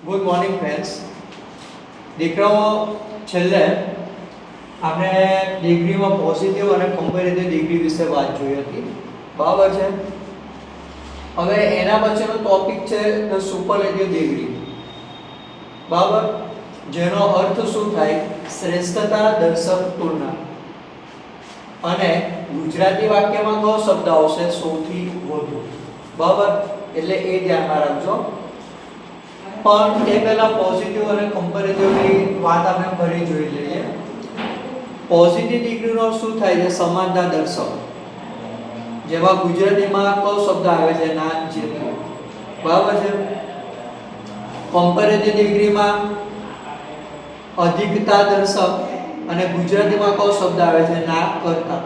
Good morning friends. દીકરાઓ, છેલ્લે આપણે ડિગ્રીમાં પોઝિટિવ અને કમ્પેરેટિવ ડિગ્રી વિશે વાત જોઈ હતી, બરાબર છે. હવે એના પછીનો ટોપિક છે ધ સુપરલેટિવ ડિગ્રી, બરાબર, જેનો અર્થ શું થાય? શ્રેષ્ઠતા દર્શક તુલના. અને ગુજરાતી વાક્યમાં કયો શબ્દ આવશે? સૌથી વધુ, બરાબર. એટલે એ ધ્યાનમાં રાખજો. પણ એ પહેલા પોઝિટિવ અને કમ્પેરેટિવની વાત આપણે ફરી જોઈ લઈએ. પોઝિટિવ ડિગ્રીનો શું થાય છે? સમાનતા દર્શક. જેમાં ગુજરાતીમાં કયો શબ્દ આવે છે? ના જેવું, બરાબર છે. કમ્પેરેટિવ ડિગ્રીમાં અધિકતા દર્શક અને ગુજરાતીમાં કયો શબ્દ આવે છે? ના કરતા.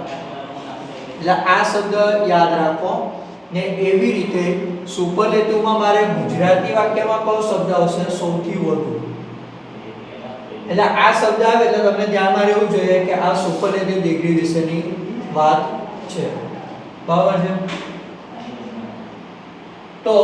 એટલે આ શબ્દ યાદ રાખો. ને એવી રીતે સુપરલેટિવમાં મારે ગુજરાતી વાક્યમાં કયો શબ્દ આવશે? સૌથી વધુ. એટલે આ શબ્દ આવે એટલે તમને ધ્યાનમાં રહેવું જોઈએ કે આ સુપરલેટિવ ડિગ્રી વિશેની વાત છે, બરાબર છે. તો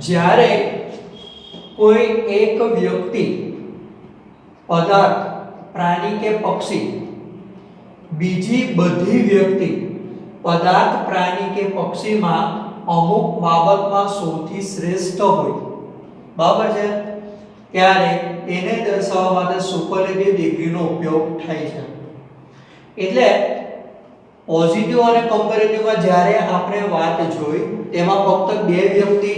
જ્યારે કોઈ એક વ્યક્તિ, પદાર્થ, પ્રાણી કે પક્ષી બીજી બધી વ્યક્તિ, પદાર્થ, પ્રાણી કે પક્ષીમાં અમુક બાબતમાં સૌથી શ્રેષ્ઠ હોય, બરાબર છે, ત્યારે તેને દર્શાવવા માટે સુપરલેટિવ ડિગ્રીનો ઉપયોગ થાય છે. એટલે પોઝિટિવ અને કમ્પેરેટિવમાં જ્યારે આપણે વાત જોઈ તેમાં ફક્ત બે વ્યક્તિ,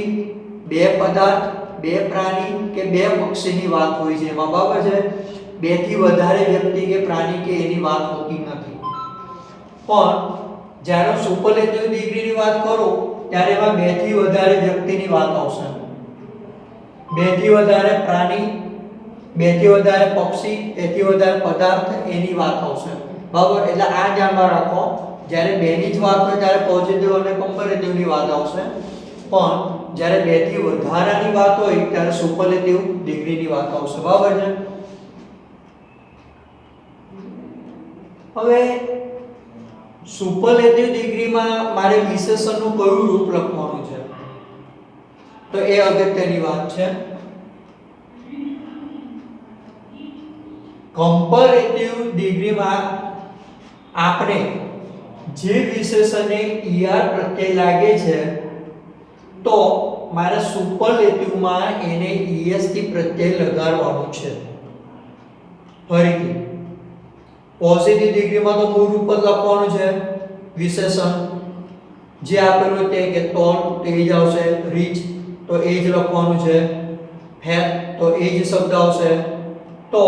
બે પદાર્થ, બે પ્રાણી કે બે પક્ષીની વાત હોય છે એમાં, બરાબર છે. બે થી વધારે વ્યક્તિ કે પ્રાણી કે એની વાત હોતી નથી. પણ જ્યારે સુપરલેટિવ ડિગ્રીની વાત કરું ત્યારે એમાં બે થી વધારે વ્યક્તિની વાત આવશે, બે થી વધારે પ્રાણી, બે થી વધારે પક્ષી, બે થી વધારે પદાર્થ એની વાત આવશે, બરાબર. એટલે આ ધ્યાનમાં રાખો. જ્યારે બે ની જ વાત હોય ત્યારે પોઝિટિવ અને કમ્પેરેટિવની વાત આવશે, પણ જ્યારે બે થી વધારાની વાત હોય ત્યારે સુપરલેટિવ ડિગ્રીની વાત આવશે, બરાબર છે. હવે સુપરલેટિવ ડિગ્રીમાં મારે વિશેષણનું કયું રૂપ લખવાનું છે તો એ અગત્યની વાત છે. કમ્પેરેટિવ ડિગ્રીમાં આપણે જે વિશેષણને ER પ્રત્યય લાગે છે તો મારે સુપરલેટિવમાં એને EST પ્રત્યય લગાડવાનું છે. ફરીથી પોઝિટિવ ડિગ્રીમાં તો મૂળ રૂપ જ લખવાનું છે વિશેષણ, જે આપેલું તે કે ટોલ તો એ જ આવશે, રીચ તો એ જ લખવાનું છે, ફેટ તો એ જ શબ્દ આવશે. તો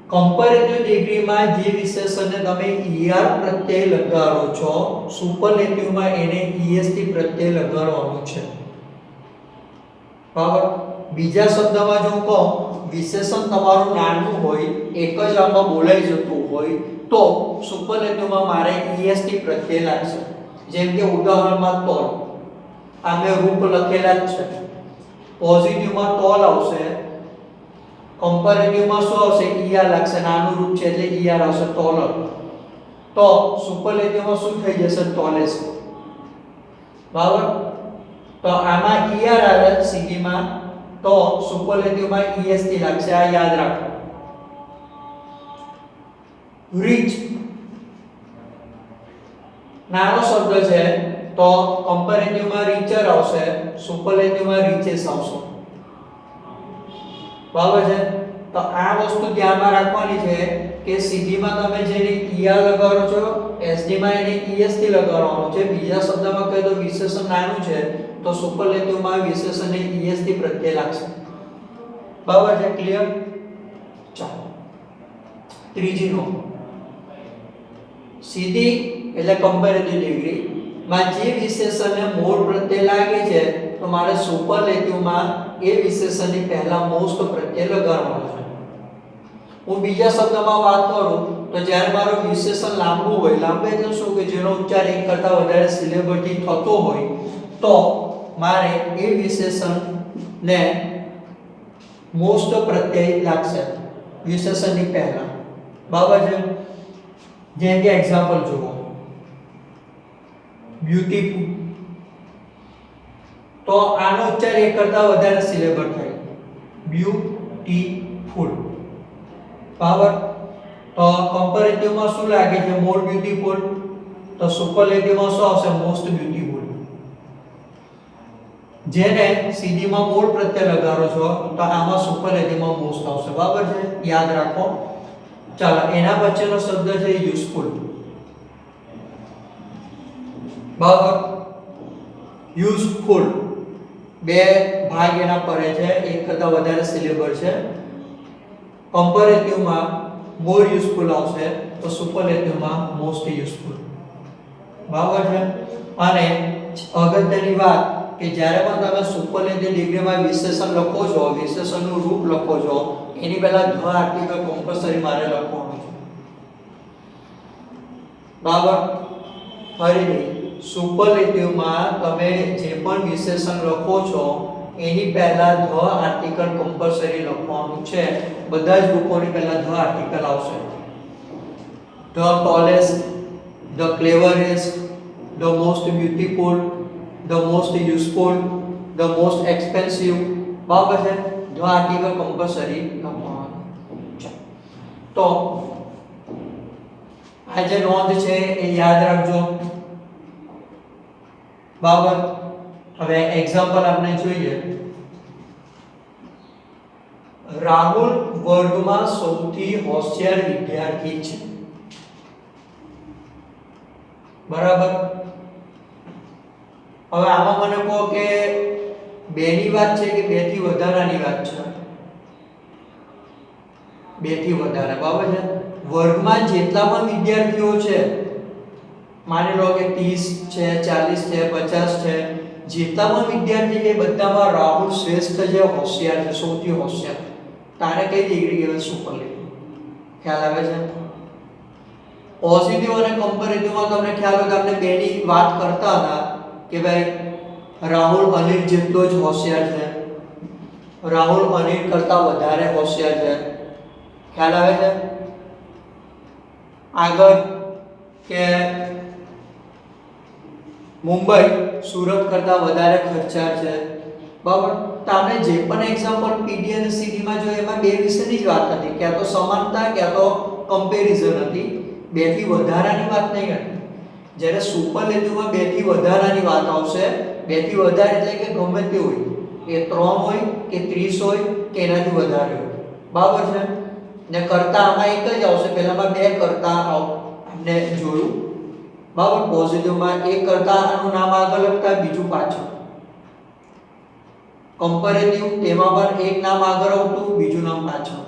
કમ્પેરેટિવ ડિગ્રીમાં જે વિશેષણને તમે ER પ્રત્યય લગાડો છો, સુપરલેટિવમાં એને EST પ્રત્યય લગાડવાનું છે, બરાબર. બીજા શબ્દમાં જો કહું, વિશેષણ તમારું નાનું હોય, એક જ આમાં બોલાઈ જતું હોય તો સુપરલેટિવમાં મારે EST પ્રત્યય લાગશે. જેમ કે ઉદાહરણમાં ટોલ, આ મેં રૂપ લખેલા જ છે. પોઝિટિવમાં ટોલ આવશે, કમ્પેરેટિવમાં શું આવશે? ER લાગશે, નાનું રૂપ છે એટલે ER આવશે, ટોલર. તો સુપરલેટિવમાં શું થઈ જશે? ટોલેસ, બરાબર. તો આમાં ER આવે સીધીમાં, તો સુપરલેટિવમાં EST લાગશે. આ યાદ રાખો. રીચ નાનો શબ્દ છે તો કમ્પેરેટિવમાં રીચર આવશે, સુપરલેટિવમાં રીચેસ આવશે, બરાબર છે. તો આ વસ્તુ ધ્યાનમાં રાખવાની છે કે સીધીમાં તમે જેને ER લગાડો છો, SD માં એને EST લગાડવાનું છે. બીજા શબ્દમાં કહે તો વિશેષણ નાનું છે તો સુપરલેટિવમાં વિશેષણને EST પ્રત્યય લાગશે, બરાબર છે. ક્લિયર? ચાલો ત્રીજી નો, સીધી એટલે કમ્પેરેટિવ ડિગ્રી માં જે વિશેષણને મૂળ પ્રત્યય લાગે છે તો મારે સુપરલેટિવમાં એ વિશેષણની પહેલા મોસ્ટ પ્રત્યય લગાડવાનો છે. હું બીજા શબ્દમાં વાત કરું તો જ્યારે મારો વિશેષણ લાંબુ હોય, લાંબુ એટલે શું કે જેનો ઉચ્ચાર એક કરતા વધારે સિલેબલથી થતો હોય, તો મારે એ વિશેષણને મોસ્ટ પ્રત્યય લાગશે. વિશેષણની પહેલા, બરાબર છે. જેમ કે એક્ઝામ્પલ જુઓ, બ્યુટીફુલ, તો આનો ઉચ્ચાર એક કરતા વધારે સિલેબલ થાય, બ્યુટીફુલ, બરાબર. તો કમ્પેરેટિવમાં શું લાગે છે? More beautiful. તો સુપરલેટિવમાં શું આવશે? Most beautiful. જેને સીધીમાં મોર પ્રત્યય લગાડો છો તો આમાં સુપરલેટિવમાં મોસ્ટ આવશે, બરાબર છે. યાદ રાખો. ચાલો, એના વચ્ચેનો શબ્દ છે યુઝફુલ, બરાબર. યુઝફુલ બે ભાગ એના પડે છે, એક કરતા વધારે સિલેબલ છે. કમ્પેરેટિવમાં મોર યુઝફુલ આવશે, તો સુપરલેટિવમાં મોસ્ટ યુઝફુલ, બરાબર છે. અને અગત્યની વાત કે જ્યારે પણ તમે સુપરલેટિવ ડિગ્રીમાં વિશેષણ લખો છો, વિશેષણનું રૂપ લખો છો, એની પહેલા ધ આર્ટિકલ કમ્પલસરી મારે લખવાનું છે, બરાબર. ફરીથી સુપરલેટિવમાં તમે જે પણ વિશેષણ લખો છો એની પહેલા ધ આર્ટિકલ કમ્પલસરી લખવાનું છે. બધા જ રૂપોની પહેલા ધ આર્ટિકલ આવશે. The tallest, the cleverest, the most beautiful, the most useful, the most expensive, બરાબર છે. ધ આર્ટિકલ કમ્પલસરી લખવાનું. તો આ જે નોંધ છે એ યાદ રાખજો, બરાબર. હવે એક્ઝામ્પલ આપણે જોઈએ. રાહુલ વર્ગમાં સૌથી હોશિયાર વિદ્યાર્થી છે, બરાબર. હવે આમાં મને કહો કે બે ની વાત છે કે બે થી વધારાની વાત છે? બે થી વધારે, બરાબર છે. વર્ગમાં જેટલા પણ વિદ્યાર્થીઓ છે, માની લો કે 30 છે, 40 છે, 50 છે, જેટલા પણ વિદ્યાર્થી છે બધામાં રાહુલ શ્રેષ્ઠ છે, હોશિયાર છે, સૌથી હોશિયાર. તારે કઈ ડિગ્રી કહેવાય? સુપરલેટિવ. ખ્યાલ આવે છે? પોઝિટિવ અને કમ્પેરેટિવમાં તમને ખ્યાલ હોય કે આપણે બેની વાત કરતા હતા કે ભાઈ રાહુલ અનિલ જેટલો જ હોશિયાર છે, રાહુલ અનિલ કરતા વધારે હોશિયાર છે. ખ્યાલ આવે છે? આગળ કે મુંબઈ સુરત કરતા વધારે ખર્ચાળ છે, બરાબર. તો આપણે જે પણ એક્ઝામ્પલ પીડી અને સીડીમાં જોઈએ એમાં બે વિશેની જ વાત હતી, ક્યાં તો સમાનતા ક્યાં તો કમ્પેરિઝન હતી. બે થી વધારાની વાત નહીં હતી. જ્યારે સુપરલેટિવમાં બે થી વધારાની વાત આવશે. બે થી વધારે એટલે કે ગમે તે હોય, એ 3 હોય કે 30 હોય કે એનાથી વધારે હોય, બરાબર છે. ને કરતા આમાં એક જ આવશે, પહેલામાં બે કરતા આપણે જોયું, બરાબર. પોઝિટિવમાં એક કરતા આનું નામ આગળ લખતા, બીજું પાછળ. કમ્પેરેટિવ તેમાં પણ એક નામ આગળ આવતું, બીજું નામ પાછળ.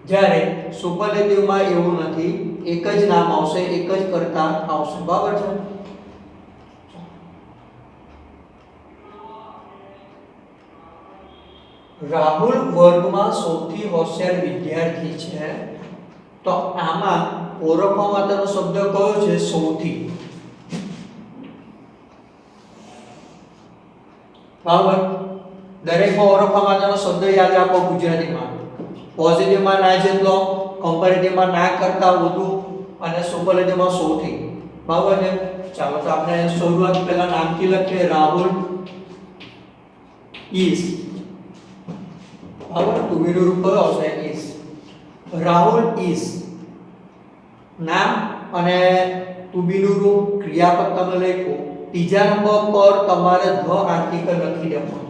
જ્યારે સુપરલેટિવમાં એવું નથી, એક જ નામ આવશે, એક જ કરતા આવશે, બરાબર છે. રાહુલ વર્ગમાં સૌથી હોશિયાર વિદ્યાર્થી છે, તો આમાં ઓળખવા માટેનો શબ્દ કયો છે? સૌથી, બરાબર. દરેકમાં ઓળખવા માટેનો શબ્દ યાદ રાખો ગુજરાતીમાં. પોઝિટિવમાં ના જેટલો, કમ્પેરેટિવમાં ના કરતા વધુ અને સુપરલેટિવમાં સૌથી, બરાબર છે. ચાલો તો આપણે શરૂઆત પહેલા નામથી લખીએ. રાહુલ ઇઝ, બરાબર. ટુ બી નું રૂપ કયું આવશે? ઇઝ. રાહુલ ઇઝ નામ અને ટુ બી નું રૂપ ક્રિયાપદ તમે લખો. ત્રીજા નંબર પર તમારે ધ આર્ટિકલ લખી દેવાનું.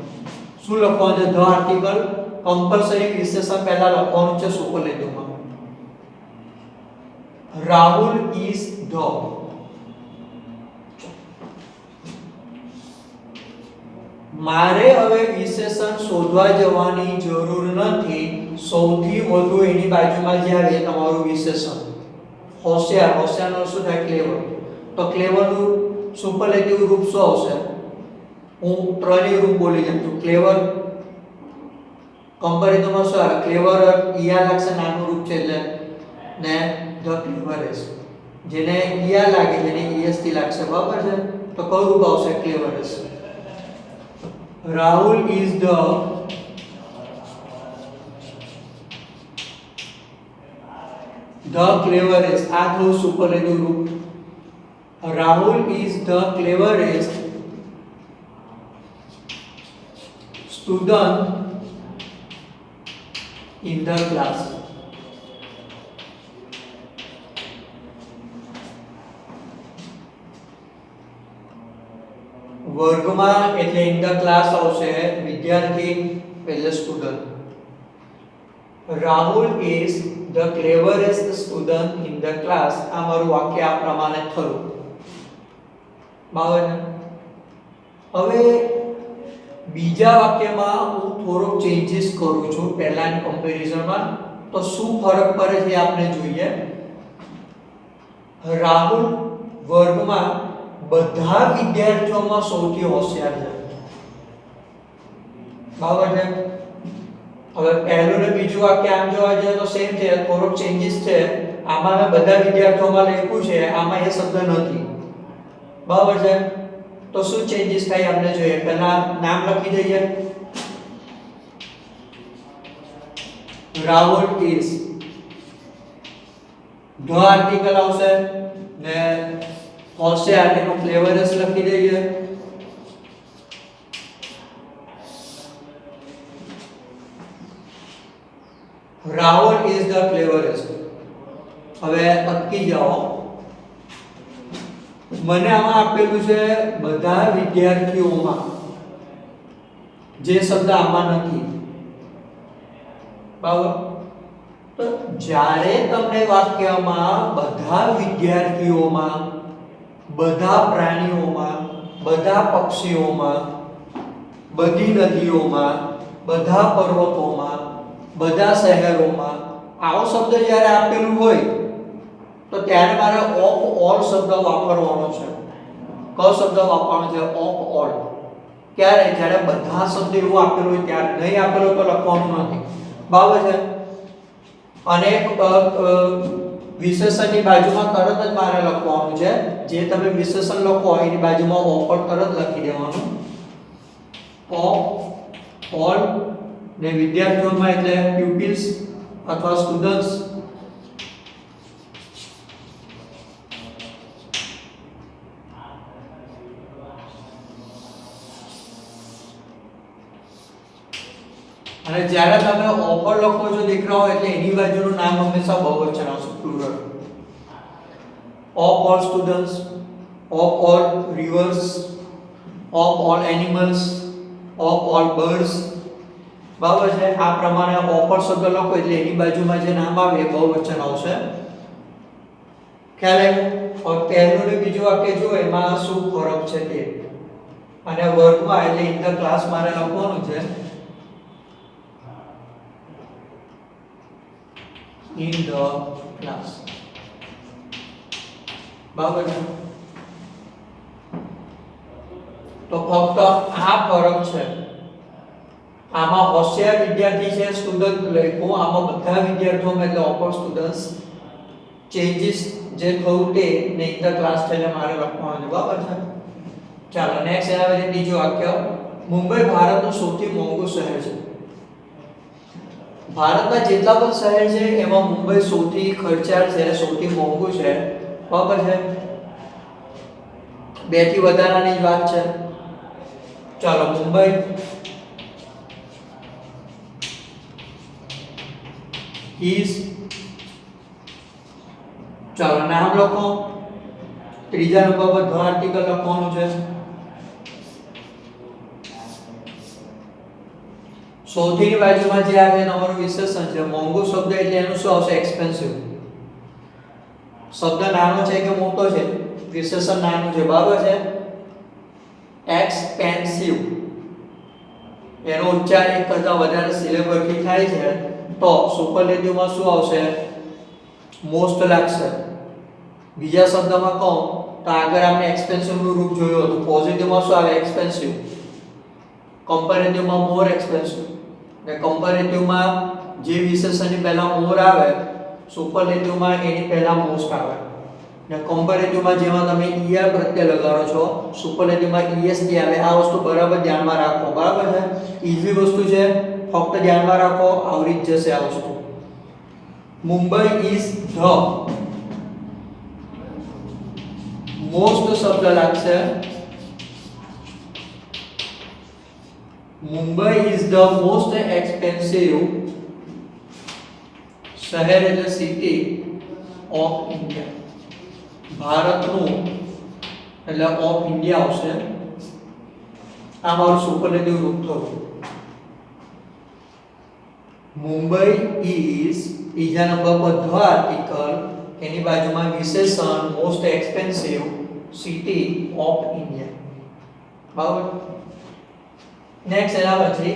શું લખવાનું છે? ધ આર્ટિકલ કમ્પલસરી વિશેષણ પહેલા લખવાનું છે સુપરલેટિવમાં. Rahul is the. મારે હવે વિશેષણ શોધવા જવાની જરૂર નથી. સૌથી વધુ એની બાજુમાં જે આવે તમારું વિશેષણ. હોશિયાર, હોશિયારનો શું થાય? ક્લેવર. તો ક્લેવરનું સુપરલેટિવ રૂપ શું આવશે? હું ત્રણેય રૂપ બોલી જાઉં છું. ક્લેવર કમ્પેરેટિવમાં શું આવે? ક્લેવર ઈયા લાગશે, નાનું રૂપ છે એટલે, ને ધ ક્લેવરેસ્ટ જેને ઈયા લાગે જેને ઈએસ થી લાગશે, બરાબર છે. તો કયું રૂપ આવશે? Cleverest. Rahul is the the cleverest આ થયું સુપરલેટિવ રૂપ. Rahul is the cleverest student in the class. વર્ગમાં એટલે ઇન ધ ક્લાસ આવશે વિદ્યાર્થી એટલે student. Rahul is the cleverest student in the class. આ મારું વાક્ય આ પ્રમાણે થયું. બરાબર ને? હવે બીજા વાક્યમાં હું થોડોક ચેન્જીસ કરું છું પહેલાની કમ્પેરિઝનમાં. તો શું ફરક પડે છે આપણે જોઈએ. રાહુલ વર્ગમાં બધા વિદ્યાર્થીઓમાં સૌથી હોશિયાર છે. બરાબર છે? હવે પહેલું ને બીજું વાક્ય આમ જોવા જઈએ તો સેમ છે, થોડોક ચેન્જીસ છે. આમાં મેં બધા વિદ્યાર્થીઓમાં લખ્યું છે, આમાં એ શબ્દ નથી. બરાબર છે? તો શું ચેન્જીસ થાય આપણે જોઈએ. પહેલા નામ લખી દઈએ. રાહુલ ઇઝ ધ આર્ટિકલ આવશે ને હોશિયાર એનો ક્લેવરેસ્ટ લખી દઈએ. Rahul is the cleverest. હવે અટકી જાઓ. મને આમાં આપેલું છે બધા વિદ્યાર્થીઓમાં, જે શબ્દ આમાં નથી. બરાબર? તો જ્યારે તમને વાક્યમાં બધા વિદ્યાર્થીઓમાં, બધા પ્રાણીઓમાં, બધા પક્ષીઓમાં, બધી નદીઓમાં, બધા પર્વતોમાં, બધા શહેરોમાં આવો શબ્દ જ્યારે આપેલું હોય તો ત્યારે મારે ઓફ ઓલ શબ્દ વાપરવાનો છે. કયો શબ્દ વાપરવાનો છે? Of all. ક્યારે? જ્યારે બધા શબ્દ એવું આપેલું હોય ત્યારે. નહીં આપેલું તો લખવાનું નથી. બરાબર છે? અને વિશેષણની બાજુમાં તરત જ મારે લખવાનું છે. જે તમે વિશેષણ લખો એની બાજુમાં ઓફ તરત લખી દેવાનું. ઓફ ઓલ ને વિદ્યાર્થીઓમાં એટલે પ્યુપિલ્સ અથવા સ્ટુડન્ટ્સ. અને જ્યારે તમે ઓફર લખો છો દીકરાઓ એટલે એની બાજુનું નામ હંમેશા બહુવચન આવશે, plural. Of all students, of all reverse, of all animals, of all birds. બરાબર છે? આ પ્રમાણે ઓફર શબ્દ લખો એટલે એની બાજુમાં જે નામ આવે એ બહુવચન આવશે. ખ્યાલ આવ્યો? પહેલું ને બીજું વાક્ય જો એમાં શું ફરક છે તે. અને વર્ગમાં એટલે ઇન ધ ક્લાસ મારે લખવાનું છે. in the class. બરાબર છે? તો ફક્ત આ ફરક છે. આમાં હોશિયાર વિદ્યાર્થી છે સ્ટુડન્ટ લખ્યું, આમાં બધા વિદ્યાર્થીઓમાં એટલે ઓપર સ્ટુડન્ટ્સ. ચેન્જીસ જે થયું તે ને ઇન ધ ક્લાસ એટલે મારે લખવાનું છે. બરાબર છે? ચાલો નેક્સ્ટ આવે છે બીજું વાક્ય. મુંબઈ ભારતનું સૌથી મોંઘું શહેર છે. ભારતમાં જેટલા પણ શહેર છે એમાં મુંબઈ સૌથી ખર્ચાળ છે, સૌથી મોંઘું છે. બરાબર છે? બે થી વધારાની જ વાત છે. ચાલો મુંબઈ ઇઝ, ચાલો નામ લખો. ત્રીજા નંબર પર ધ આર્ટિકલ લખવાનું છે. સૌથી બાજુમાં જે આવે તમારું વિશેષણ છે. મોંઘું શબ્દ એટલે એનું શું આવશે? એક્સપેન્સિવ. શબ્દ નાનો છે કે મોટો છે? વિશેષણ નાનું છે. બરાબર છે? એક્સપેન્સિવ એનો ઉચ્ચાર એક કરતા વધારે સિલેબસથી થાય છે તો સુપરલેટિવમાં શું આવશે? મોસ્ટ લાગશે. બીજા શબ્દમાં કહું તો આગળ આપણે એક્સપેન્સિવ નું રૂપ જોયું હતું. પોઝિટિવમાં શું આવે? એક્સપેન્સિવ. કમ્પેરેટિવમાં મોર એક્સપેન્સિવ. ને કમ્પેરેટિવમાં જે વિશેષણની પહેલા મોર આવે, સુપરલેટિવમાં એની પહેલા મોસ્ટ આવે. ને કમ્પેરેટિવમાં જેમાં તમે ઈઆર પ્રત્યય લગાડો છો, સુપરલેટિવમાં ઈએસટી આવે. આ વસ્તુ બરાબર ધ્યાનમાં રાખો. બરાબર છે? ઈઝી વસ્તુ છે, ફક્ત ધ્યાનમાં રાખો, આવડી જ જશે આ વસ્તુ. મુંબઈ ઇઝ ધ મોસ્ટ શબ્દ લાગશે. Mumbai is the most expensive શહેર એટલે સિટી ઓફ ઇન્ડિયા. ભારતનું એટલે ઓફ ઇન્ડિયા આવશે. આ મારું સુપરલેટિવ રૂપ થયું. મુંબઈ ઇઝ ત્રીજા નંબર પર ધ આર્ટિકલ, એની બાજુમાં વિશેષણ most expensive city of India. બરાબર. નેક્સ્ટ એના પછી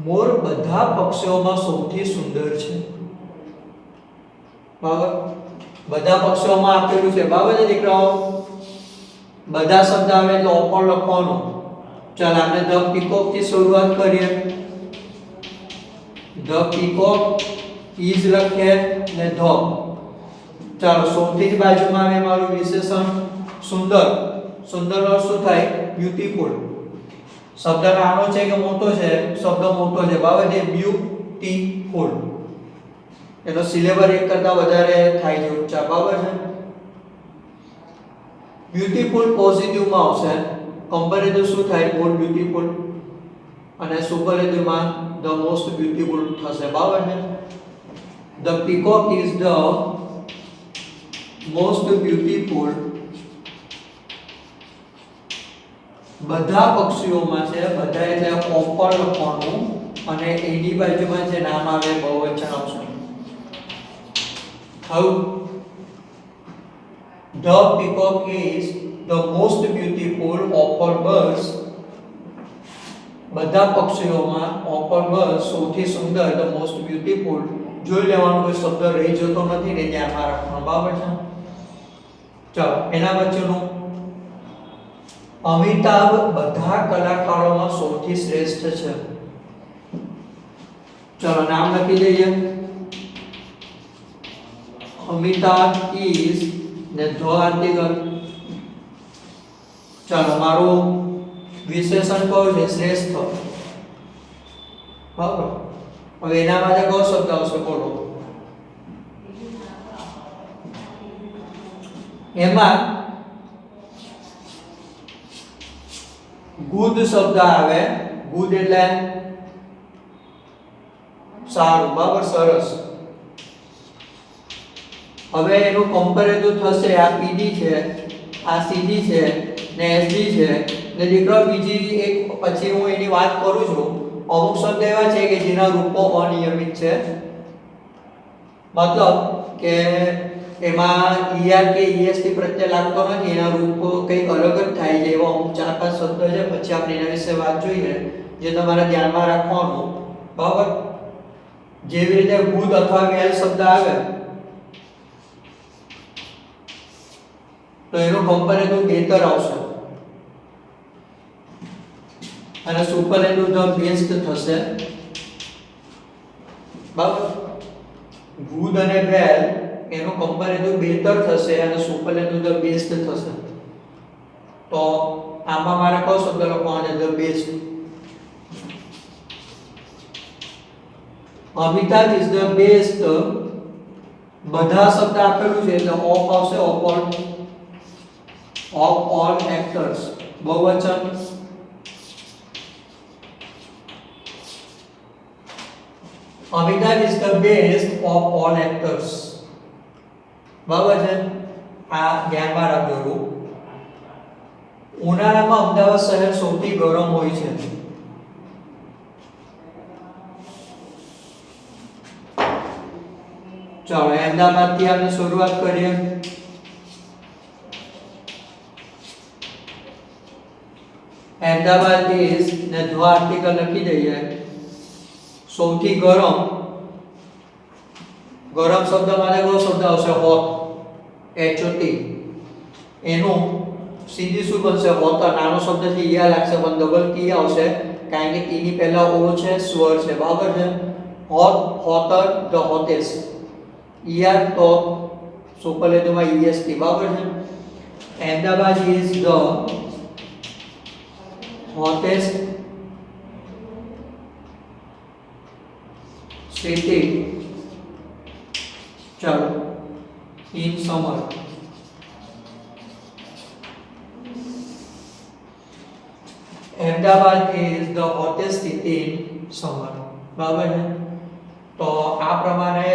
મોર બધા પક્ષીઓમાં સૌથી સુંદર છે. બરાબર. બધા પક્ષીઓમાં આપેલું છે. બરાબર છે દીકરાઓ. બધા શબ્દ આવે એટલે ઓપર લખવાનું. ચાલ આપણે ધ પીકોક થી શરૂઆત કરીએ. ધ પીકોક ઇઝ લખીએ ને ધ. ચાલો સૌથી જ બાજુમાં આવે મારું વિશેષણ સુંદર. સુંદર નો શું થાય? બ્યુટીફુલ. શબ્દ નાનો છે કે મોટો છે? શબ્દ મોટો છે. બરાબર છે. બ્યુટીફુલ એનો સિલેબસ એક કરતા વધારે થાય છે ઉચ્ચાર. બરાબર છે. બ્યુટીફુલ પોઝિટિવ માં આવશે. કમ્પેરેટિવ શું થાય? More beautiful. અને સુપરલેટિવ માં ધ મોસ્ટ બ્યુટીફુલ થશે. બરાબર છે. The peacock is the most beautiful. બધા પક્ષીઓમાં છે. બધા એટલે ઓપર લખવાનું અને એની બાજુમાં જે નામ આવે બહુવચન આવશે. How the peacock is the most beautiful of all birds. બધા પક્ષીઓમાં ઓપર બર્ડ સૌથી સુંદર, the most beautiful. જોઈ લેવાનું કોઈ શબ્દ રહી જતો નથી ને ધ્યાનમાં રાખવાનું. બરાબર છે. ચાલો એના વચ્ચેનું અમિતાભ બધા કલાકારોમાં સૌથી શ્રેષ્ઠ છે. ચલો નામ લખી દઈએ. અમિતાભ ઇઝ ને ધ આર્ટિકલ. ચાલો મારું વિશેષણ કયું છે? શ્રેષ્ઠ. બરાબર. હવે એના માટે કયો શબ્દ આવશે? બોલો. એમાં ગુડ શબ્દ આવે. ગુડ એટલે સારું. બરાબર. સરસ. હવે એનું કમ્પેરેટિવ થશે. આ પીડી છે, આ સીડી છે ને એસડી છે ને દીકરા બીજી એક પછી હું એની વાત કરું છું. અમુક શબ્દ એવા છે કે જેના રૂપો અનિયમિત છે. મતલબ કે એમાં ઈઆર કે ઈએસટી પ્રત્યે લાગતો નથી. એના રૂપો કંઈક અલગ જ થાય છે. એવા અમુક 4-5 શબ્દ છે. પછી આપણે એના વિશે વાત જોઈએ જે તમારે ધ્યાનમાં રાખવાનું. બરાબર. જેવી રીતે ગુડ અથવા વેલ શબ્દ આવે તો એનું કમ્પેરેટિવ બેટર આવશે અને સુપરલેટિવ ધ બેસ્ટ થશે. બરાબર. ગુડ અને વેલ એનું કમ્પેરેટિવ બેટર થશે અને સુપરલેટિવ ધ બેસ્ટ થશે. તો આમાં મારે કયો શબ્દ લખવાનો છે? The best. Amitabh is the best. બધા શબ્દ આપેલું છે એટલે ઓફ આવશે. of all actors. બહુવચન. Amitabh is the best of all actors. બરાબર છે. આ ધ્યાનમાં રાખજો. ઉનાળામાં અમદાવાદ શહેર સૌથી ગરમ હોય છે. ચાલો અમદાવાદથી આપણે શરૂઆત કરીએ. અમદાવાદ ઇઝ ને ધ આર્ટિકલ લખી દઈએ. સૌથી ગરમ. ગરમ શબ્દ માટે કયો શબ્દ આવશે? હોટ. HOT. એનું સીધી શું બનશે? હોટર. નાનો શબ્દ છે યા લાગશે પણ ડબલ ટી આવશે કારણ કે ટી ની પહેલા ઓ છે, સ્વર છે. બરાબર છે. Hot, હોટર, the hottest. ઈઆર તો સુપરલેટિવમાં EST. બરાબર છે. Ahmedabad is the hottest city ચાલો in summer Ahmedabad is the hottest city in summer. બરાબર છે. તો આ પ્રમાણે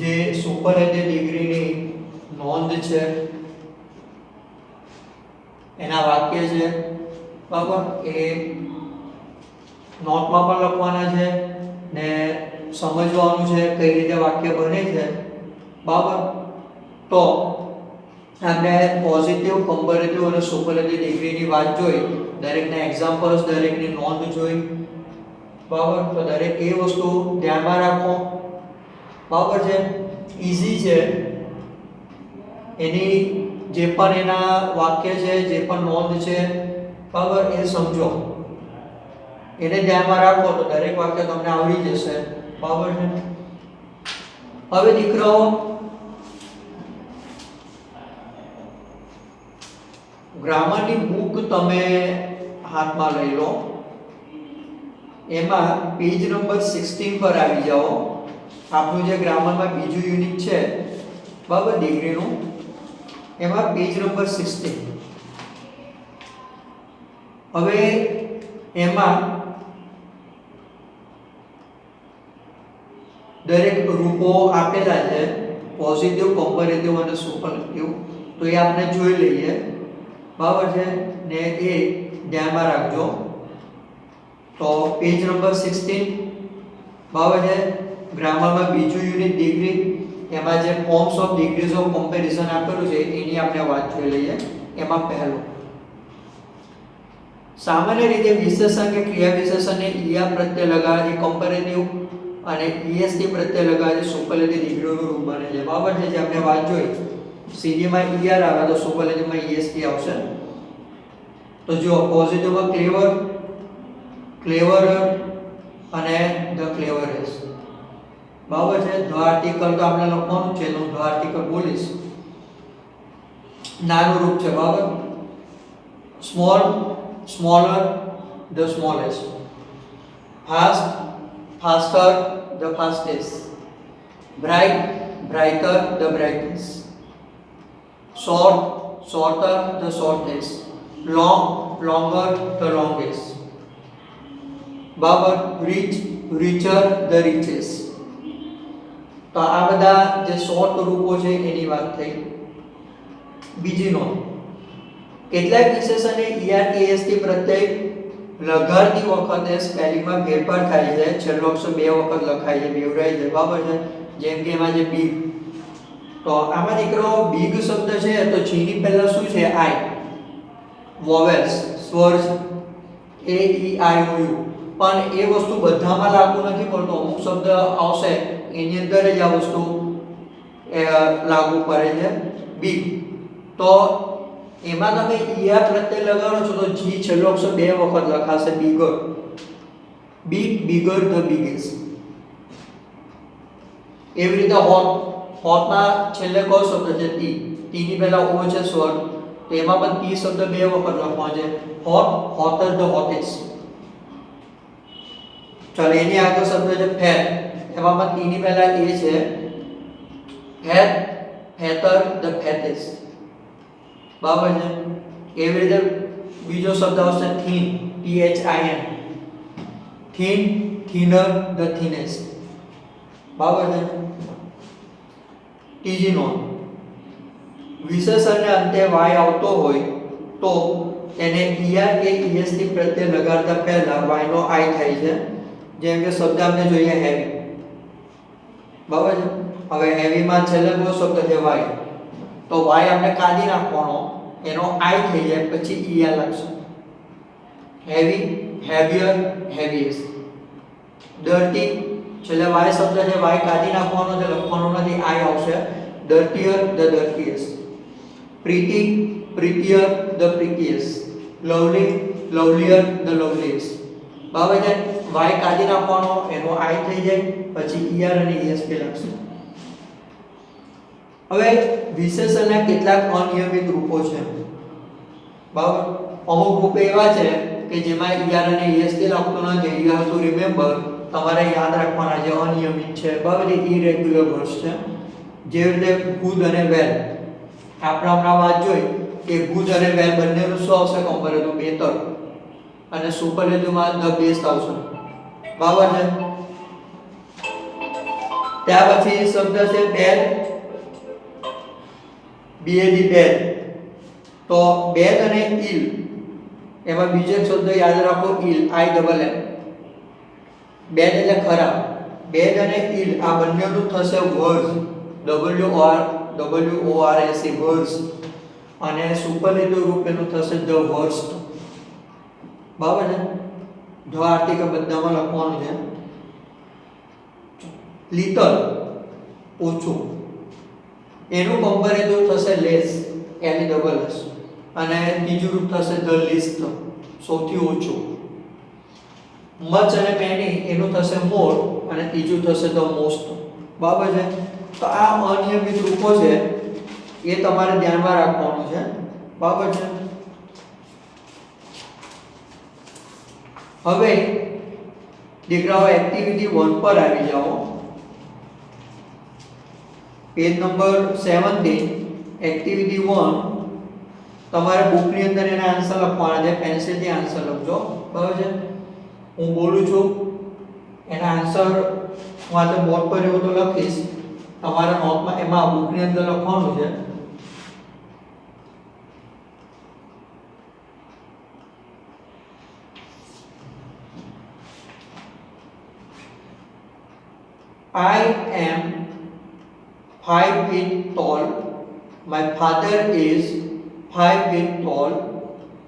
જે સુપરલેટિવ ડિગ્રીની નોંધ છે એના વાક્ય છે બરાબર એ નોટમાં પણ લખવાના છે ને સમજવાનું છે કઈ રીતે વાક્ય બને છે બરાબર. તો આપણે પોઝિટિવ કમ્પેરેટિવ અને સુપરલેટિવ ડિગ્રીની વાત જોઈ, દરેકના એક્ઝામ્પલ્સ, દરેકની નોંધ જોઈ બરાબર. તો દરેક એ વસ્તુ ધ્યાનમાં રાખો બરાબર છે. ઈઝી છે, એની જે પણ એના વાક્ય છે, જે પણ નોંધ છે બરાબર એ સમજો, એને ધ્યાનમાં રાખો તો દરેક વાક્ય તમને આવડી જશે બરાબર છે. હવે દીકરાઓ ગ્રામરની બુક તમે હાથમાં લઈ લો, એમાં પેજ નંબર 16 પર આવી જાઓ. આપણું જે ગ્રામરમાં બીજું યુનિટ છે બરાબર ડિગ્રીનું, એમાં પેજ નંબર 16. હવે એમાં દરેક રૂપો આપેલા છે, પોઝિટિવ, કમ્પેરેટિવ અને સુપરલેટિવ. તો એ આપણે જોઈ લઈએ બરાબર છે ને એ ધ્યાનમાં રાખજો. તો પેજ નંબર 16 બરાબર છે, ગ્રામરમાં બીજું યુનિટ ડિગ્રી, એમાં જે forms of degrees of comparison આપેલું છે એની આપણે વાત જોઈ લઈએ. એમાં પહેલું, સામાન્ય રીતે વિશેષણ કે ક્રિયા વિશેષણને ઈયા પ્રત્યે લગાવવાથી કમ્પેરેટિવ અને ઈએસટી પ્રત્યે લગાવવાથી સુપરલેટિવ ડિગ્રીનું રૂપ બને છે બરાબર છે. જે આપણે વાત જોઈ, સીડીમાં ઈઆર આવે તો સુપરલેટિવમાં ઈએસટી આવશે. તો જો પોઝિટિવમાં ક્લેવર, ક્લેવર અને ધ ક્લેવરેસ્ટ બરાબર છે. ધ આર્ટિકલ તો આપણે લખવાનું છે, હું ધ આર્ટિકલ બોલીશ. નાનું રૂપ છે બરાબર. Small, smaller, the smallest. Fast, faster, the fastest. Bright, brighter, the brightest. Short, shorter, the shortest. Long, longer, the longest. બરાબર. Rich, richer, the richest. તો આ બધા જે શોર્ટ રૂપો છે એની વાત થઈ. બીજી નોંધ, કેટલાક વિશેષણને ઈઆરટીએસટી પ્રત્યય લગાડતી વખતે સ્પેલિંગમાં ફેરફાર થાય છે. છેલ્લો અક્ષર બે વખત લખાય છે, બેવરાય છે બરાબર છે. જેમ કે એમાં જે બિગ, તો આમાં દીકરો બિગ શબ્દ છે તો જીની પહેલા શું છે? આઈ, વોવેલ્સ, સ્વર એ ઈ આઈ ઓ યુ. પણ એ વસ્તુ બધામાં લાગુ નથી પડતો, અમુક શબ્દ આવશે એની અંદર જ આ વસ્તુ લાગુ પડે છે. બિગ, તો એમાં તમે ઈઆર પ્રત્યય લગાડો છો તો જી છેલ્લો અક્ષર બે વખત લખાશે, bigger. Big, bigger, the biggest. એવી રીતે હોટ, હોટમાં છેલ્લે કયો શબ્દ છે? ટી. ટીની પહેલા ઓ છે સ્વર, તો એમાં પણ ટી શબ્દ બે વખત લખવાનો છે. Hot, હોટર, the hottest. ચાલો એની આગળ શબ્દ છે ફેર, એમાં પણ ટીની પહેલા એ છે. ફેર, ફેટર, ધ ફેટેસ્ટ બરાબર છે. એવી રીતે બીજો શબ્દ આવશે thin, t h i n. Thin, thinner, the thinnest બરાબર છે. ત્રીજી નોંધ, વિશેષણને અંતે વાય આવતો હોય તો તેને ઈઆર કે ઈએસટી પ્રત્યય લગાડતા પહેલા વાય નો આઈ થાય છે. જેમ કે શબ્દ આપણે જોઈએ હેવી બરાબર છે. હવે હેવીમાં છેલ્લે કયો શબ્દ છે? વાય. તો વાય આપણે કાઢી નાખવાનો, એનો આઈ થઈ જાય, પછી ઈઆર લાગશે. Heavy, heavier, heaviest. ડર્ટી, છેલ્લે વાય શબ્દ છે, વાય કાઢી નાખવાનો છે, લખવાનો નથી, આઈ આવશે. Dirtier, the dirtiest. Pretty, prettier, the prettiest. Lovely, lovelier, the loveliest બરાબર છે. વાય કાઢી નાખવાનો, એનો આઈ થઈ જાય, પછી ઈઆર અને ઈએસટી લાગશે. હવે વિશેષણના કેટલાક અનિયમિત રૂપો છે બરાબર. અમુક રૂપો એવા છે કે જેમાં ઈઆર અને ઈએસટી લાગતો નથી. યુ હેવ ટુ રિમેમ્બર તમારે યાદ રાખવાના જે અનિયમિત છે બરાબર એ ઇરેગ્યુલર વર્ડ્સ છે. જે રીતે ગુડ અને વેલ આપણે હમણાં વાત જોઈ કે ગુડ અને વેલ બંનેનું શું આવશે કમ્પેરેટિવ બેટર અને સુપરલેટિવમાં ધ બેસ્ટ આવશે બરાબર છે. ત્યાર પછી શબ્દ છે બેડ BAD બેડ. તો બેડ અને ઇલ એમાં બીજો એક શબ્દ યાદ રાખો ઇલ ILL. બેડ એટલે ખરાબ. બેડ અને ઇલ આ બંનેનું થશે વર્સ WORS વર્સ અને સુપરલેટિવ રૂપ એનું થશે ધ વર્સ્ટ બરાબર છે. ધ આર્ટિકલ બધામાં લખવાનું છે. લિટલ ઓછું એનું કમ્પેરેટિવ થશે લેસ LESS અને બીજું રૂપ થશે ધ લીસ્ટ સૌથી ઓછું. મચ અને મેની એનું થશે મોર અને ત્રીજું થશે ધ મોસ્ટ બરાબર છે. તો આ અનિયમિત રૂપો છે એ તમારે ધ્યાનમાં રાખવાનું છે બરાબર છે. હવે દીકરાઓ એક્ટિવિટી 1 પર આવી જાઓ. પેજ નંબર 17 એક્ટિવિટી 1 તમારે બુકની અંદર એના આન્સર લખવાના છે. પેન્સિલથી આન્સર લખજો બરાબર છે. હું બોલું છું એના આન્સર હું આજે બોર્ડ પર એવું તો લખીશ તમારા નોટમાં એમાં બુકની અંદર લખવાનું છે. I am 5 feet tall. My father is 5 feet tall.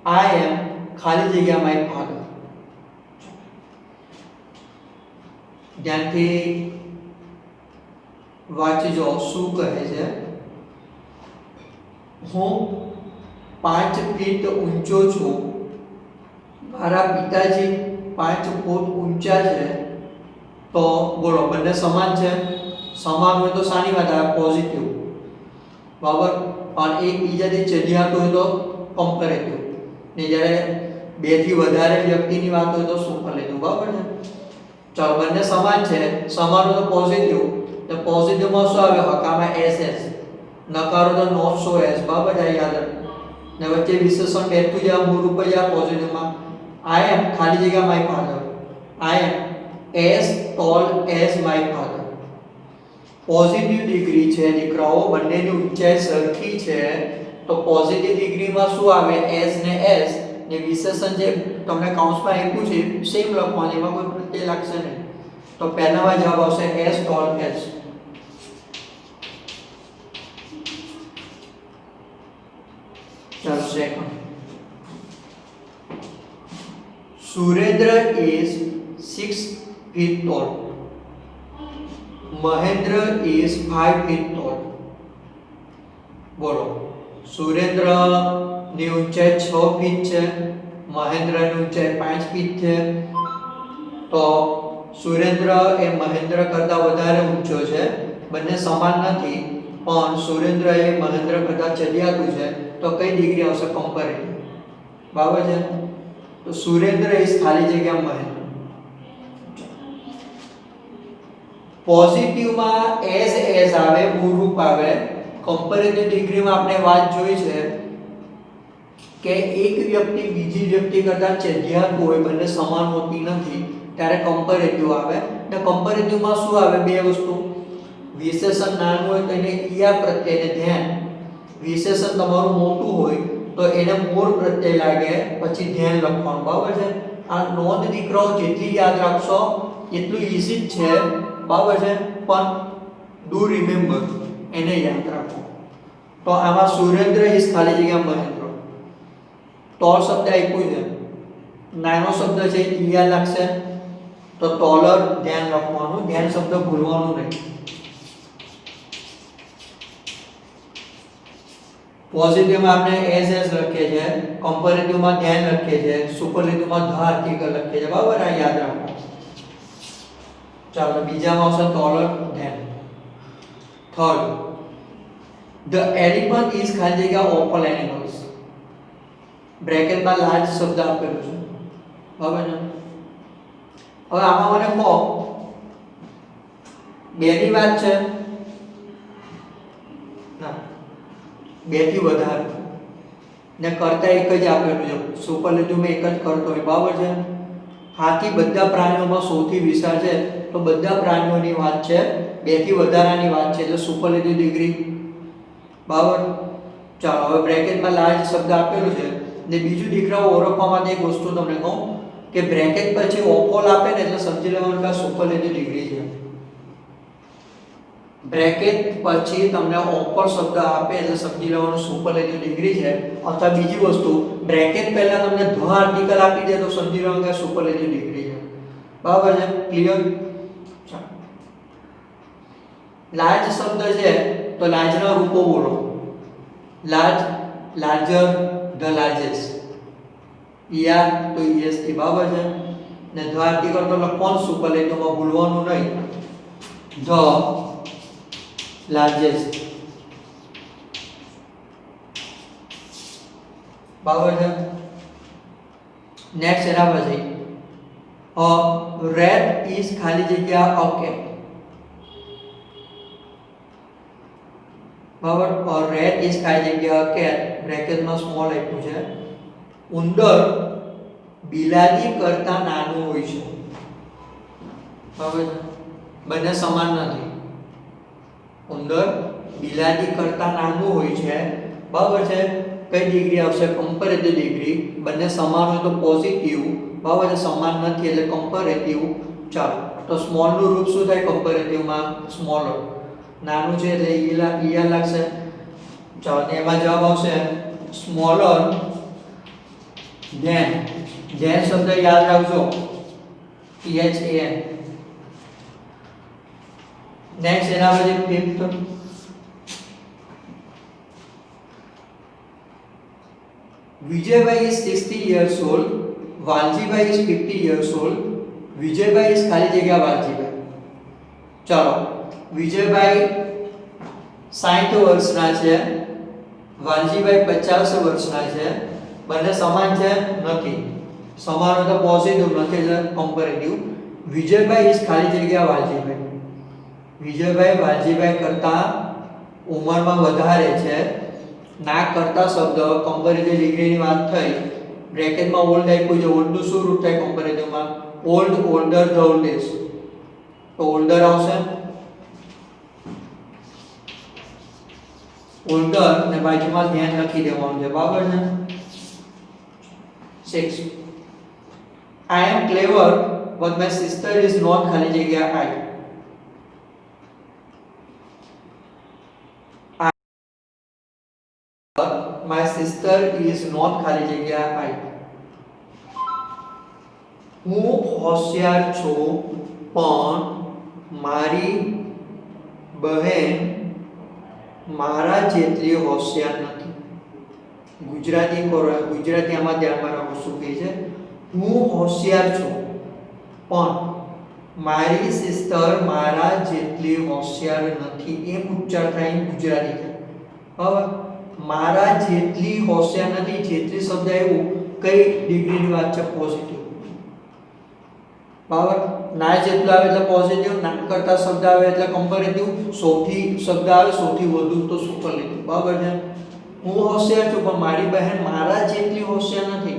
I am ખાલી જગ્યા my father. ધ્યાનથી વાંચજો શું કહે છે. હું 5 ફીટ ઊંચો છું. મારા પિતાજી 5 ફૂટ ઊંચા છે. તો બોલો બંને સમાન છે. સમાન હોય તો શાની વાત આવે પોઝિટિવ બરાબર. પણ એકબીજાથી ચડિયાતું હોય તો કમ્પેરેટિવ ને જ્યારે બે થી વધારે વ્યક્તિની વાત હોય તો સુપરલેટિવ બરાબર છે. ચાલો બંને સમાન છે. સમાન હોય તો પોઝિટિવ તો પોઝિટિવમાં શું આવે હકામાં SS નકારો તો નોટ સો એસ બરાબર છે. યાદ રાખો ને વચ્ચે વિશેષણ બેઠું જ મૂળ રૂપ જ આ પોઝિટિવમાં I am ખાલી જગ્યા my father. I am as tall as my father. Positive degree છે દીકરાઓ બંનેની ઊંચાઈ સરખી છે તો પોઝિટિવ ડિગ્રીમાં શું આવે s ને s ને વિશેષણ જે તમને કૌંસમાં આપ્યું છે સેમ લખવાનું એમાં કોઈ પ્રત્યય લાગશે નહીં. તો પહેલામાં જવાબ આવશે as tall as. ચાલો second. Surendra is 6 feet tall. Mahendra is 5 feet tall. બોલો સુરેન્દ્ર ની ઊંચાઈ 6 ફીટ છે. મહેન્દ્ર ની ઊંચાઈ 5 ફીટ છે. તો સુરેન્દ્ર એ મહેન્દ્ર કરતા વધારે ઊંચો છે. બંને સમાન નથી પણ સુરેન્દ્ર એ મહેન્દ્ર કરતા ચડિયાતું છે. તો કઈ ડિગ્રી આવશે કમ્પેરેટિવ બરાબર છે. તો સુરેન્દ્ર ઇઝ ખાલી જગ્યા મહેન્દ્ર. પોઝિટિવમાં એસ આવે મૂળ રૂપ આવે. કમ્પેરેટિવ ડિગ્રીમાં આપણે વાત જોઈ છે કે એક વ્યક્તિ બીજી વ્યક્તિ કરતા ચઢિયાતું હોય બંને સમાન હોતી નથી ત્યારે કમ્પેરેટિવ આવે. ને કમ્પેરેટિવમાં શું આવે બે વસ્તુ વિશેષણ નાનું હોય તો એને ઈયા પ્રત્યેને ધ્યાન. વિશેષણ તમારું મોટું હોય તો એને મોર પ્રત્યય લાગે પછી ધ્યાન લખવાનું બરાબર છે. આ નોંધ દીકરાઓ જેટલી યાદ રાખશો એટલું ઈઝી જ છે બરાબર છે. પણ ડુ રિમેમ્બર એને યાદ રાખો. તો આમાં સુરેન્દ્ર ઇઝ ખાલી જગ્યા મહેન્દ્ર. ટોલ શબ્દ આપ્યું છે નાનો શબ્દ છે ઈયા લાગશે તો ટોલર ધ્યાન રાખવાનું. ધ્યાન શબ્દ ભૂલવાનું નહીં. પોઝિટિવમાં આપણે એસ લખીએ છીએ. કમ્પેરેટિવમાં ધ્યાન લખીએ છીએ. સુપરલેટિવમાં ધ આર્ટિકલ લખીએ છીએ બરાબર. આ યાદ રાખો. ચાલો બીજામાં આવશે ટોલર ધ્યાન. થર્ડ ધ એલિફન્ટ ઇઝ ખાલી જગ્યા ઓપલ એનિમલ્સ. બ્રેકેટમાં લાર્જ શબ્દ આપેલો છે બરાબર છે. હવે આમાં મને કહો બે ની વાત છે ના, બે થી વધારે ને કરતા એક જ આપેલું છે, સુપરલેટિવમાં એક જ કરતો હોય, બરાબર છે. હાથી બધા પ્રાણીઓમાં સૌથી વિશાળ છે, તો બધા પ્રાણીઓની વાત છે, બે થી વધારાની વાત છે, એટલે સુપરલેટિવ ડિગ્રી, બરાબર. ચાલો હવે બ્રેકેટમાં લાર્જ શબ્દ આપેલું છે ને બીજું દીકરાઓ ઓળખવા માટે એક વસ્તુ તમને કહું કે બ્રેકેટ પછી ઓપોલ આપે ને એટલે સમજી લેવાનું કે આ સુપરલેટિવ ડિગ્રી છે. બ્રેકેટ પછી તમને ઓપોલ શબ્દ આપે એટલે સમજી લેવાનું સુપરલેટિવ ડિગ્રી છે. અથવા બીજી વસ્તુ બ્રેકેટ પહેલા તમને ધ આર્ટિકલ આપી દે તો સમજી લેવાનું કે સુપરલેટિવ ડિગ્રી છે, બરાબર છે. ક્લિયર. લાર્જ શબ્દ છે તો લાર્જના રૂપો બોલો. Large, larger, the largest. ER તો ઈએસ થી, બરાબર છે. ને ધ આર્ટિકલ તો લખવાનું સુપરલેટિવમાં ભૂલવાનું નહીં, ધ લાર્જેસ્ટ, બરાબર છે. નેક્સ્ટ એના પછી રેટ ઇઝ ખાલી જગ્યા અ કેટ, બરાબર. રેટ ઇઝ ખાલી જગ્યા કેટ બ્રેકેટમાં સ્મોલ આપ્યું છે. ઉંદર બિલાડી કરતા નાનું હોય છે, બરાબર છે. બંને સમાન નથી. ઉંદર બિલાડી કરતા નાનું હોય છે, બરાબર છે. કઈ ડિગ્રી આવશે? Comparative degree. બંને સમાન હોય તો પોઝિટિવ, બરાબર છે. સમાન નથી એટલે કમ્પેરેટિવ. ચાલો તો સ્મોલ નું રૂપ શું થાય કમ્પેરેટિવમાં? સ્મોલર. નાનું છે એટલે ઈઆર લાગશે. ચાલો એમાં જવાબ આવશે સ્મોલર ધેન. ધેન શબ્દ યાદ રાખજો, THAN. નેક્સ્ટ એના પછી fifth Vijaybhai is 60 years old, Valjibhai is 50 years old. Vijaybhai is ખાલી જગ્યા વાલજીભાઈ. ચાલો વિજયભાઈ 60 વર્ષના છે, વાલજીભાઈ 50 વર્ષના છે. બંને સમાન છે? નથી. સમાન હોય તો પોઝિટિવ, નથી એટલે કમ્પેરેટિવ. વિજયભાઈ is ખાલી જગ્યા વાલજીભાઈ. વિજયભાઈ વાલજીભાઈ કરતા ઉંમરમાં વધારે છે. ના કરતા શબ્દ કમ્પેરેટિવ ડિગ્રીની વાત થઈ. બ્રેકેટમાં ઓલ્ડ આપ્યું છે. ઓલ્ડ નું શું રૂપ થાય કમ્પેરેટિવમાં? Old, older, the oldest. તો ઓલ્ડર આવશે. ઓલ્ડર ને બાજુમાં ધ્યાન રાખી દેવાનું છે, બરાબર છે. 6 I am clever but my sister is not ખાલી જગ્યા I. My sister is not ખાલી જગ્યા I. હું હોશિયાર છું પણ મારી બહેન મારા જેટલી હોશિયાર નથી. ગુજરાતી આમાં ધ્યાનમાં રાખવું શું કહે છે? હું હોશિયાર છું પણ મારી સિસ્ટર મારા જેટલી હોશિયાર નથી. એમ ઉચ્ચાર થાય ગુજરાતી થાય. હવે મારા જેટલી હોશિયાર નથી. જેટલી શબ્દ એવું કઈ ડિગ્રીની વાત છે? પોઝિટિવ, બરાબર. ના જેટલું આવે એટલે પોઝિટિવ, ના કરતા શબ્દ આવે એટલે કમ્પેરેટિવ, સૌથી શબ્દ આવે સૌથી વધુ તો સુપરલેટિવ, બરાબર છે. હું હોશિયાર છું પણ મારી બહેન મારા જેટલી હોશિયાર નથી.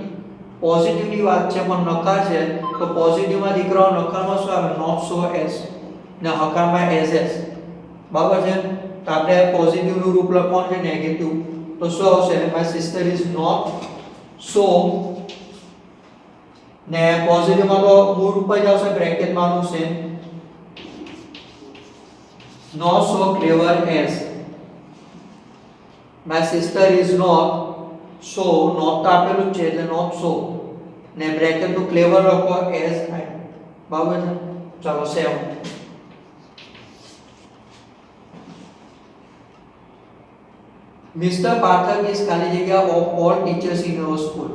પોઝિટિવની વાત છે પણ નકાર છે તો પોઝિટિવમાં દીકરાઓ નકારમાં શું આવે? નોટ સો એસ ને હકારમાં એસ એસ, બરાબર છે. તો આપણે પોઝિટિવ નું રૂપ લખવાનું છે નેગેટિવ, તો શું આવશે? My sister is not so, ને પોઝિટિવમાં તો મૂળ રૂપ જ આવશે બ્રેકેટમાં નું છે not so clever as. My sister is not so, not તો આપેલું છે એટલે નોટ સો ને બ્રેકેટ નું ક્લેવર લખો એઝ આઈ, બરાબર છે. ચાલો 7 મિસ્ટર પાઠક ઇઝ ખાલી જગ્યા of all teachers in our school.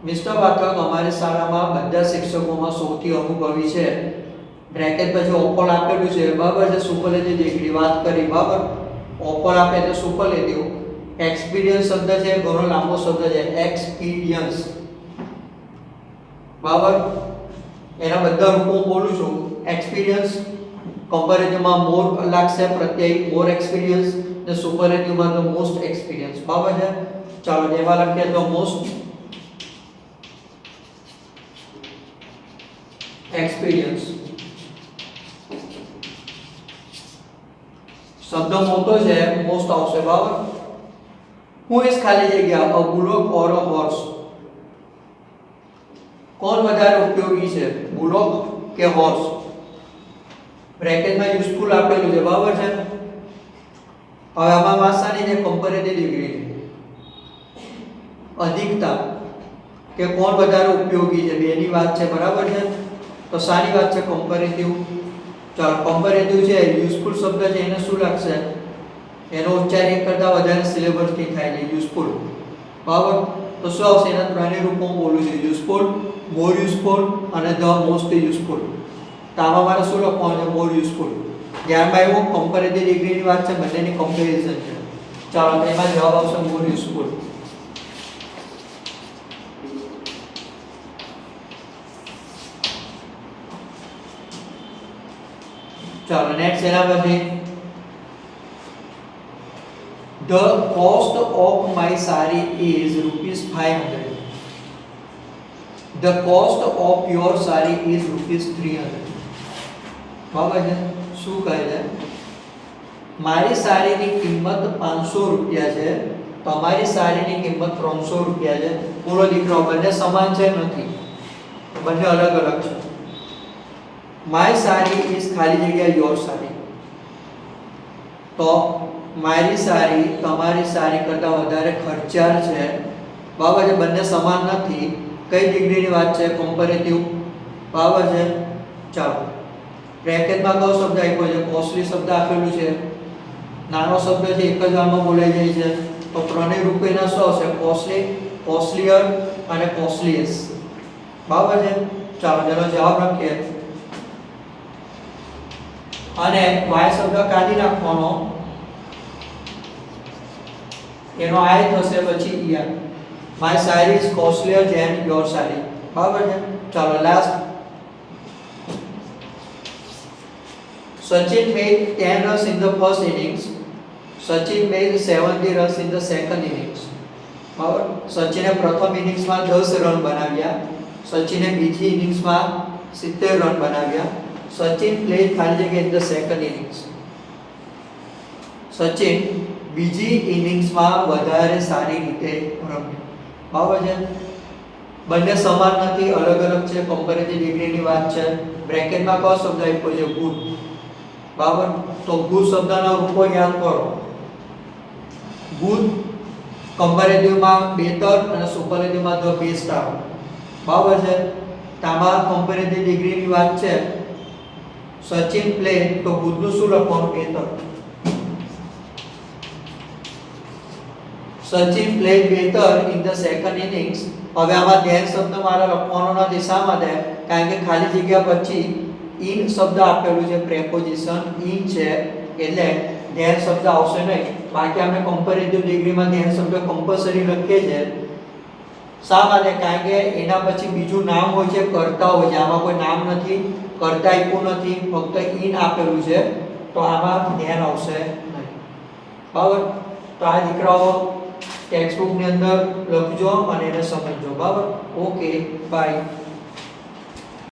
Mister Pathak અમારી શાળામાં બધા શિક્ષકોમાં સૌથી અનુભવી છે. બ્રેકેટ પછી ઓપોલ આપેલું છે, બરાબર છે. સુપરલેટિવ ડિગ્રી વાત કરી, બરાબર. ઓપોલ આપે એટલે સુપરલેટિવ. એક્સપીરિયન્સ શબ્દ છે ઘણો લાંબો શબ્દ છે, એક્સપીરિયન્સ, બરાબર. એના બધા રૂપો બોલું છું. એક્સપીરિયન્સ કમ્પેરેટિવમાં મોર લાગશે પ્રત્યય મોર એક્સપિરિયન્સ ને સુપરલેટિવમાં ધ મોસ્ટ એક્સપિરિયન્સ બરાબર છે ચાલો એમાં લખીએ તો મોસ્ટ એક્સપિરિયન્સ શબ્દ મોટો છે મોસ્ટ આવશે બરાબર હું ઇસ ખાલી જગ્યા અ બુલોક ઓર અ હોર્સ કોણ વધારે ઉપયોગી છે બુલોક કે હોર્સ બ્રેકેટમાં યુઝફુલ આપેલું છે બરાબર છે હવે આમાં વાસાની જે કમ્પેરેટિવ ડિગ્રી અધિકતા કે કોણ વધારે ઉપયોગી છે બેની વાત છે બરાબર છે તો સારી વાત છે કમ્પેરેટિવ ચાલો કમ્પેરેટિવ છે યુઝફુલ શબ્દ છે એને શું લાગશે એનો ઉચ્ચાર એક કરતા વધારે સિલેબસ થી થાય છે યુઝફુલ બરાબર તો શું આવશે એના ત્રણેય રૂપમાં બોલું છે યુઝફુલ મોર યુઝફુલ અને ધ મોસ્ટ યુઝફુલ તો આમાં મારે શું લખવાનું છે મોર યુઝફુલ ધ્યાનમાં આવ્યું કમ્પેરેટિવ ડિગ્રીની વાત છે બંનેની કમ્પેરિઝન છે ચાલો તો એમાં જવાબ આવશે મોર યુઝફુલ ચાલો નેક્સ્ટ એના પછી the cost of my sari is ₹500 the cost of your sari is ₹300 બરાબર છે શું કહે છે મારી સાડીની કિંમત ₹500 છે તમારી સાડીની કિંમત ₹300 છે બોલો દીકરો બંને સમાન છે નથી બંને અલગ અલગ છે my sari is ખાલી જગ્યા your sari તો મારી સાડી તમારી સાડી કરતાં વધારે ખર્ચાળ છે બરાબર છે બંને સમાન નથી કઈ ડિગ્રીની વાત છે કમ્પેરેટિવ બરાબર છે ચાલો બ્રેકેટમાં કયો શબ્દ આપ્યો છે કોસ્ટલી શબ્દ આપેલું છે નાનો શબ્દ છે એક જ વારમાં બોલાઈ જાય છે તો ત્રણેય રૂપ એના શું આવશે કોસ્ટલી કોસ્ટલીયર અને કોસ્ટલીએસ બરાબર છે ચાલો જેનો જવાબ લખીએ અને y શબ્દ કાઢી નાખવાનો એનો I થશે પછી ER my saree is costlier than your saree બરાબર છે ચાલો last Sachin made 10 runs in the first innings Sachin made 70 runs in the second innings બરાબર સચિને પ્રથમ ઇનિંગ્સમાં 10 રન બનાવ્યા સચિને બીજી ઇનિંગ્સમાં 70 રન બનાવ્યા Sachin played ખાલી જગ્યા in the second innings Sachin બીજી ઇનિંગ્સમાં વધારે સારી રીતે રમ્યો બરાબર છે બંને સમાન નથી અલગ અલગ છે કમ્પેરેટિવ ડિગ્રીની વાત છે બ્રેકેટમાં કયો શબ્દ આપ્યો છે ગુડ બરાબર તો ગુડ શબ્દના રૂપો યાદ કરો ગુડ કમ્પેરેટિવમાં બેટર અને સુપરલેટિવમાં ધ બેસ્ટ આવે બરાબર છે આમાં કમ્પેરેટિવ ડિગ્રીની વાત છે સચિન પ્લે તો ગુડનું શું લખવાનું better Sachin played better in the second innings હવે આમાં ધ્યાન શબ્દ મારે લખવાનો નથી શા માટે કારણ કે ખાલી જગ્યા પછી in શબ્દ આપેલું છે પ્રેપોઝિશન in છે એટલે ધ્યાન શબ્દ આવશે નહીં બાકી આપણે કમ્પેરેટિવ ડિગ્રીમાં ધ્યાન શબ્દ કમ્પલસરી લખીએ છે શા માટે કારણ કે એના પછી બીજું નામ હોય છે કર્તા હોય છે આમાં કોઈ નામ નથી કર્તા આપ્યું નથી ફક્ત in આપેલું છે તો આમાં ધ્યાન આવશે નહીં બરાબર તો આ દીકરાઓ ટેક્સ્ટ બુક ની અંદર લખજો અને એને સમજજો બરાબર ઓકે બાય